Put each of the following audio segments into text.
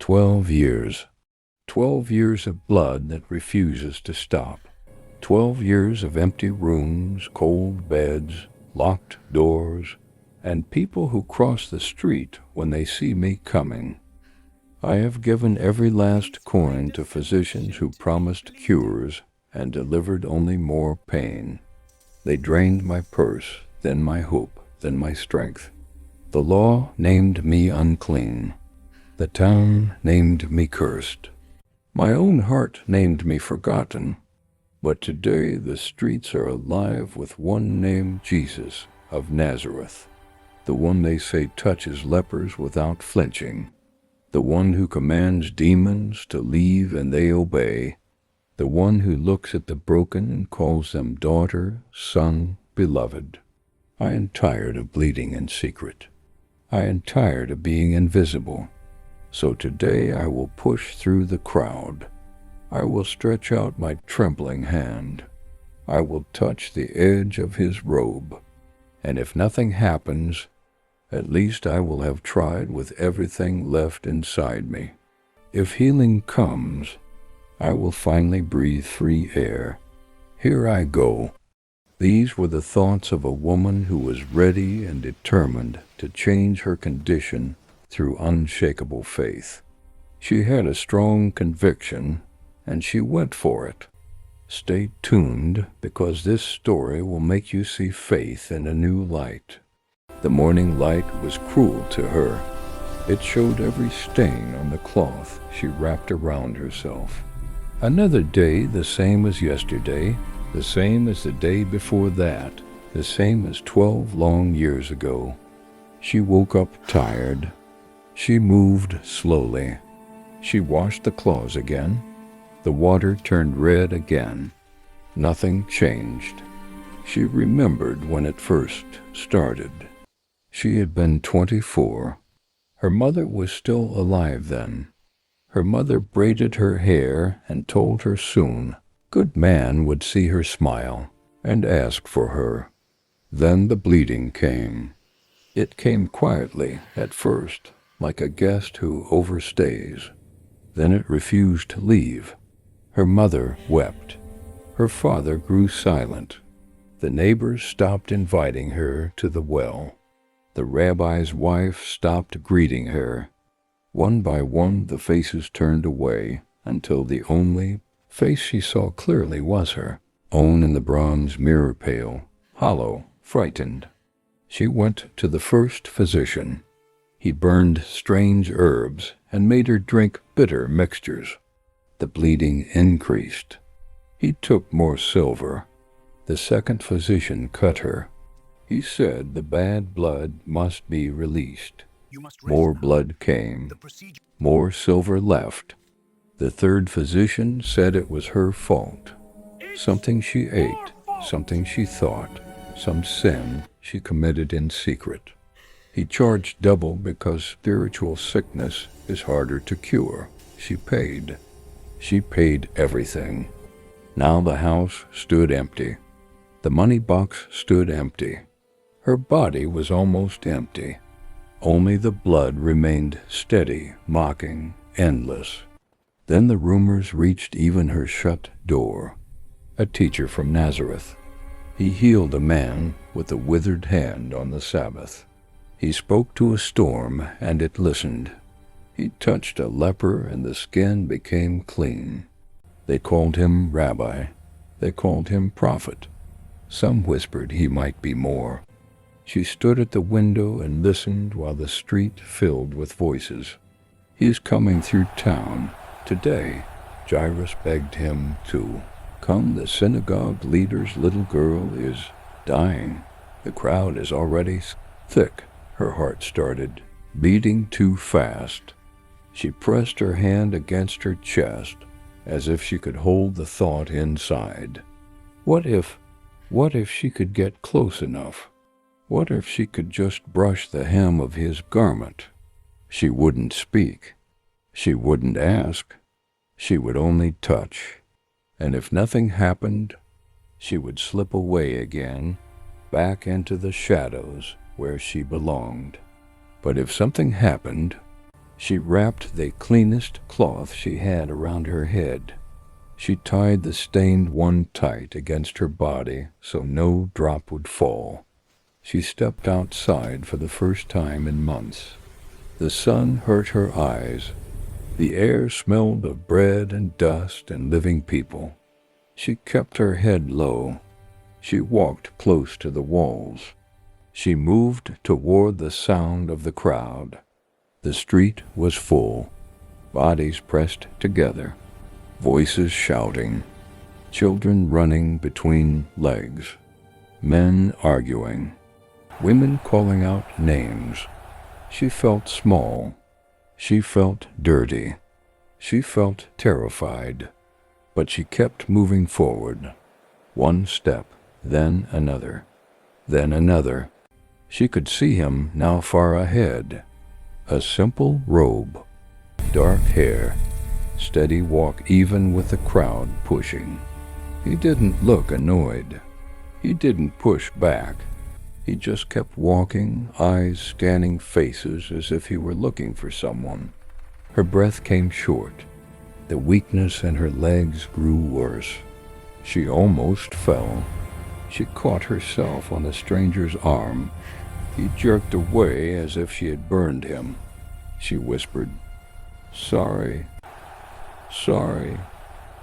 12 years. 12 years of blood that refuses to stop. 12 years of empty rooms, cold beds, locked doors, and people who cross the street when they see me coming. I have given every last coin to physicians who promised cures and delivered only more pain. They drained my purse, then my hope, then my strength. The law named me unclean. The town named me cursed. My own heart named me forgotten. But today the streets are alive with one name, Jesus of Nazareth. The one they say touches lepers without flinching. The one who commands demons to leave and they obey. The one who looks at the broken and calls them daughter, son, beloved. I am tired of bleeding in secret. I am tired of being invisible. So today I will push through the crowd. I will stretch out my trembling hand. I will touch the edge of his robe. And if nothing happens, at least I will have tried with everything left inside me. If healing comes, I will finally breathe free air. Here I go. These were the thoughts of a woman who was ready and determined to change her condition through unshakable faith. She had a strong conviction, and she went for it. Stay tuned, because this story will make you see faith in a new light. The morning light was cruel to her. It showed every stain on the cloth she wrapped around herself. Another day the same as yesterday, the same as the day before that, the same as 12 long years ago. She woke up tired. She moved slowly. She washed the cloths again. The water turned red again. Nothing changed. She remembered when it first started. She had been 24. Her mother was still alive then. Her mother braided her hair and told her soon good man would see her smile and ask for her. Then the bleeding came. It came quietly at first, like a guest who overstays. Then it refused to leave. Her mother wept. Her father grew silent. The neighbors stopped inviting her to the well. The rabbi's wife stopped greeting her. One by one the faces turned away until the only face she saw clearly was her own in the bronze mirror pale, hollow, frightened. She went to the first physician. He burned strange herbs and made her drink bitter mixtures. The bleeding increased. He took more silver. The second physician cut her. He said the bad blood must be released. More blood came. More silver left. The third physician said it was her fault. Something she ate, something she thought, some sin she committed in secret. He charged double because spiritual sickness is harder to cure. She paid. She paid everything. Now the house stood empty. The money box stood empty. Her body was almost empty. Only the blood remained steady, mocking, endless. Then the rumors reached even her shut door. A teacher from Nazareth. He healed a man with a withered hand on the Sabbath. He spoke to a storm, and it listened. He touched a leper, and the skin became clean. They called him rabbi. They called him prophet. Some whispered he might be more. She stood at the window and listened while the street filled with voices. He's coming through town. Today, Jairus begged him to come. The synagogue leader's little girl is dying. The crowd is already thick. Her heart started beating too fast. She pressed her hand against her chest, as if she could hold the thought inside. What if she could get close enough? What if she could just brush the hem of his garment? She wouldn't speak. She wouldn't ask. She would only touch. And if nothing happened, she would slip away again, back into the shadows where she belonged. But if something happened, She wrapped the cleanest cloth she had around her head. She tied the stained one tight against her body so no drop would fall. She stepped outside for the first time in months. The sun hurt her eyes. The air smelled of bread and dust and living people. She kept her head low. She walked close to the walls. She moved toward the sound of the crowd. The street was full. Bodies pressed together. Voices shouting. Children running between legs. Men arguing. Women calling out names. She felt small. She felt dirty. She felt terrified. But she kept moving forward. One step, then another. Then another. She could see him now far ahead. A simple robe. Dark hair. Steady walk even with the crowd pushing. He didn't look annoyed. He didn't push back. He just kept walking, eyes scanning faces as if he were looking for someone. Her breath came short. The weakness in her legs grew worse. She almost fell. She caught herself on the stranger's arm. He jerked away as if she had burned him. She whispered, "Sorry, sorry."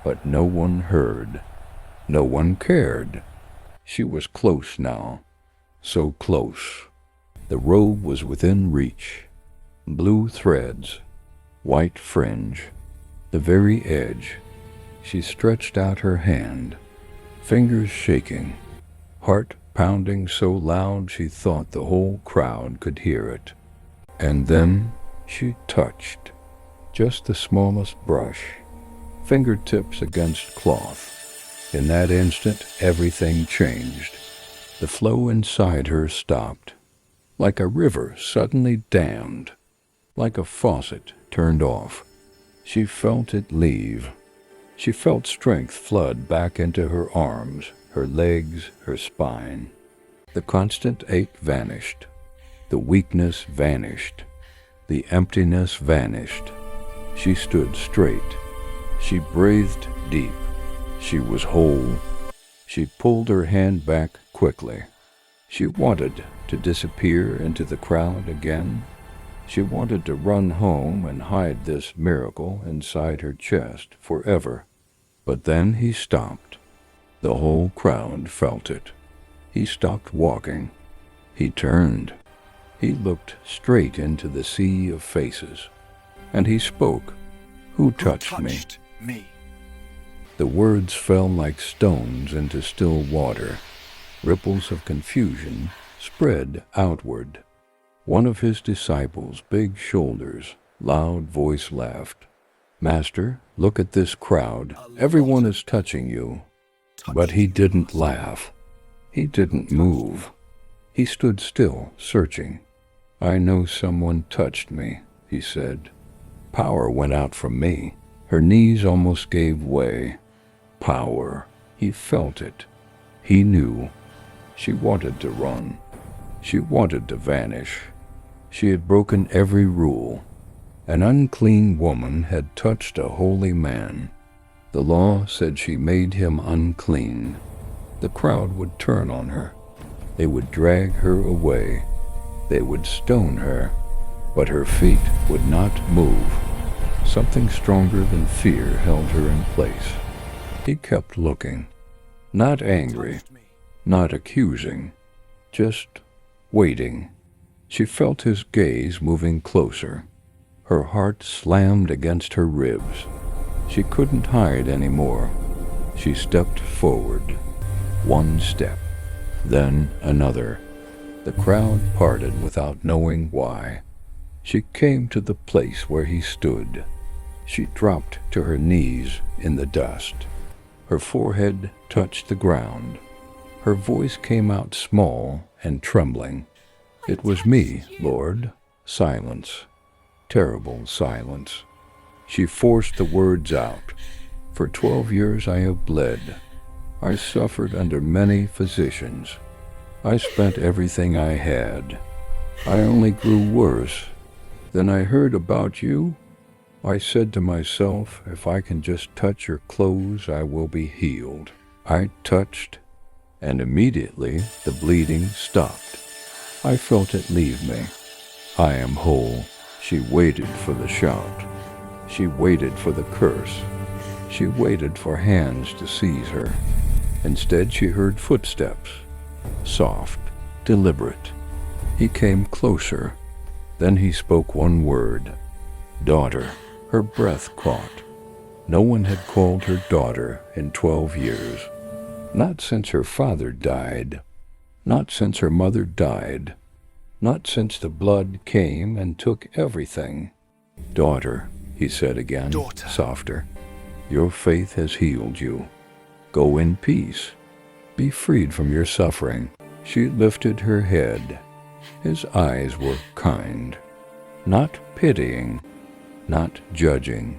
But no one heard. No one cared. She was close now. So close. The robe was within reach. Blue threads. White fringe. The very edge. She stretched out her hand. Fingers shaking. Heart pounding so loud she thought the whole crowd could hear it. And then she touched. Just the smallest brush. Fingertips against cloth. In that instant, everything changed. The flow inside her stopped. Like a river suddenly dammed. Like a faucet turned off. She felt it leave. She felt strength flood back into her arms, her legs, her spine. The constant ache vanished. The weakness vanished. The emptiness vanished. She stood straight. She breathed deep. She was whole. She pulled her hand back quickly. She wanted to disappear into the crowd again. She wanted to run home and hide this miracle inside her chest forever. But then he stopped. The whole crowd felt it. He stopped walking. He turned. He looked straight into the sea of faces. And he spoke. "Who touched me?" The words fell like stones into still water. Ripples of confusion spread outward. One of his disciples' big shoulders, loud voice laughed. "Master, look at this crowd. Everyone is touching you." But he didn't laugh. He didn't move. He stood still, searching. "I know someone touched me," he said. Power went out from me. Her knees almost gave way. Power. He felt it. He knew. She wanted to run. She wanted to vanish. She had broken every rule. An unclean woman had touched a holy man. The law said she made him unclean. The crowd would turn on her. They would drag her away. They would stone her. But her feet would not move. Something stronger than fear held her in place. He kept looking. Not angry. Not accusing. Just waiting. She felt his gaze moving closer. Her heart slammed against her ribs. She couldn't hide anymore. She stepped forward. One step. Then another. The crowd parted without knowing why. She came to the place where he stood. She dropped to her knees in the dust. Her forehead touched the ground. Her voice came out small and trembling. "It was me, Lord." Silence. Terrible silence. She forced the words out. "For 12 years I have bled. I suffered under many physicians. I spent everything I had. I only grew worse. Then I heard about you. I said to myself, if I can just touch your clothes, I will be healed. I touched, and immediately the bleeding stopped. I felt it leave me. I am whole. She waited for the shout. She waited for the curse. She waited for hands to seize her. Instead, she heard footsteps, soft, deliberate. He came closer. Then he spoke one word, daughter. Her breath caught. No one had called her daughter in 12 years. Not since her father died. Not since her mother died. Not since the blood came and took everything. Daughter, he said again, daughter. Softer. Your faith has healed you. Go in peace. Be freed from your suffering. She lifted her head. His eyes were kind, not pitying, not judging,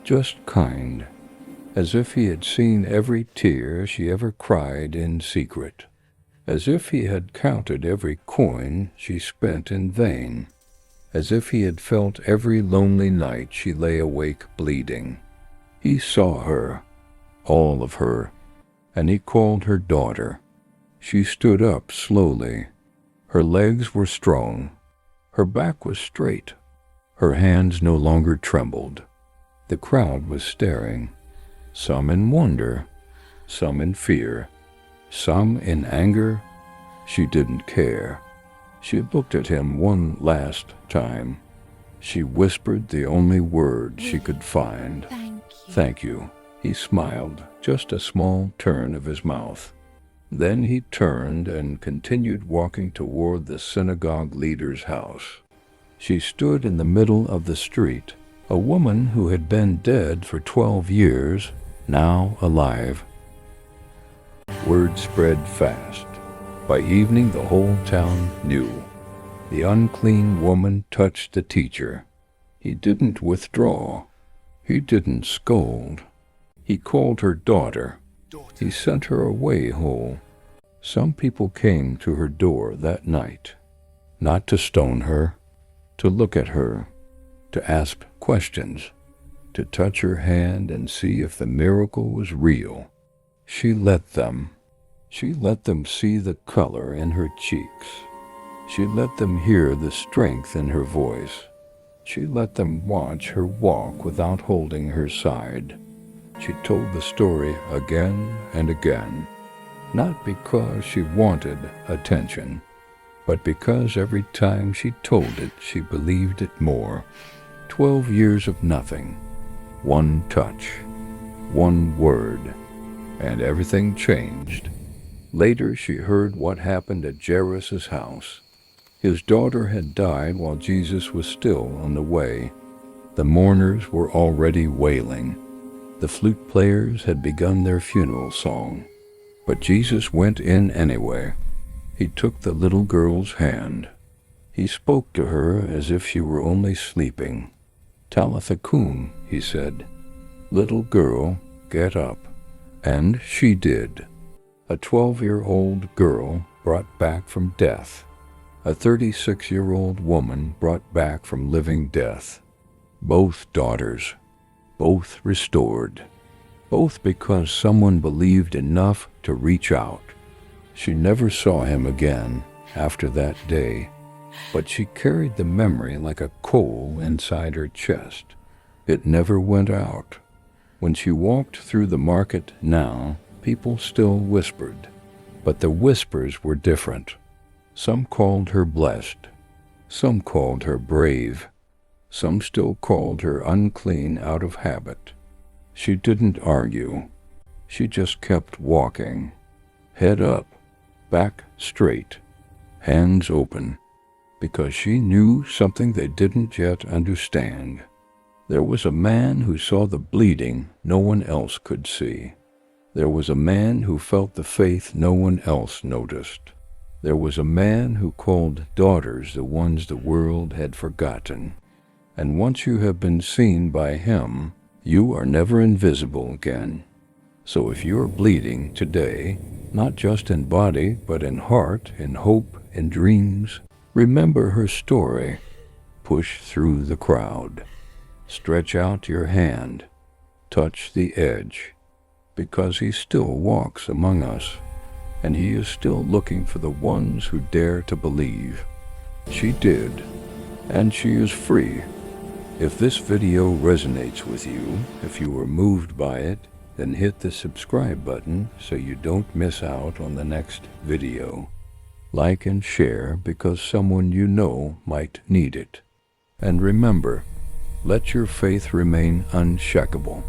just kind, as if he had seen every tear she ever cried in secret, as if he had counted every coin she spent in vain, as if he had felt every lonely night she lay awake bleeding. He saw her, all of her, and he called her daughter. She stood up slowly. Her legs were strong. Her back was straight. Her hands no longer trembled. The crowd was staring, some in wonder, some in fear, some in anger. She didn't care. She looked at him one last time. She whispered the only word she could find. Thank you. He smiled, just a small turn of his mouth. Then he turned and continued walking toward the synagogue leader's house. She stood in the middle of the street, a woman who had been dead for 12 years, now alive. Word spread fast. By evening, the whole town knew. The unclean woman touched the teacher. He didn't withdraw. He didn't scold. He called her daughter. He sent her away whole. Some people came to her door that night, not to stone her, to look at her, to ask questions, to touch her hand and see if the miracle was real. She let them. She let them see the color in her cheeks. She let them hear the strength in her voice. She let them watch her walk without holding her side. She told the story again and again, not because she wanted attention, but because every time she told it, she believed it more. 12 years of nothing, one touch, one word, and everything changed. Later, she heard what happened at Jairus' house. His daughter had died while Jesus was still on the way. The mourners were already wailing. The flute players had begun their funeral song. But Jesus went in anyway. He took the little girl's hand. He spoke to her as if she were only sleeping. Talitha cum, he said. Little girl, get up. And she did. A 12-year-old girl brought back from death. A 36-year-old woman brought back from living death. Both daughters, both restored. Both because someone believed enough to reach out. She never saw him again after that day, but she carried the memory like a coal inside her chest. It never went out. When she walked through the market now, people still whispered, but the whispers were different. Some called her blessed. Some called her brave. Some still called her unclean out of habit. She didn't argue. She just kept walking. Head up, back straight, hands open, because she knew something they didn't yet understand. There was a man who saw the bleeding no one else could see. There was a man who felt the faith no one else noticed. There was a man who called daughters the ones the world had forgotten. And once you have been seen by him, you are never invisible again. So if you're bleeding today, not just in body, but in heart, in hope, in dreams, remember her story. push through the crowd. Stretch out your hand, touch the edge, because he still walks among us, and he is still looking for the ones who dare to believe. She did, and she is free. If this video resonates with you, if you were moved by it, then hit the subscribe button so you don't miss out on the next video. Like and share because someone you know might need it. And remember, let your faith remain unshakable.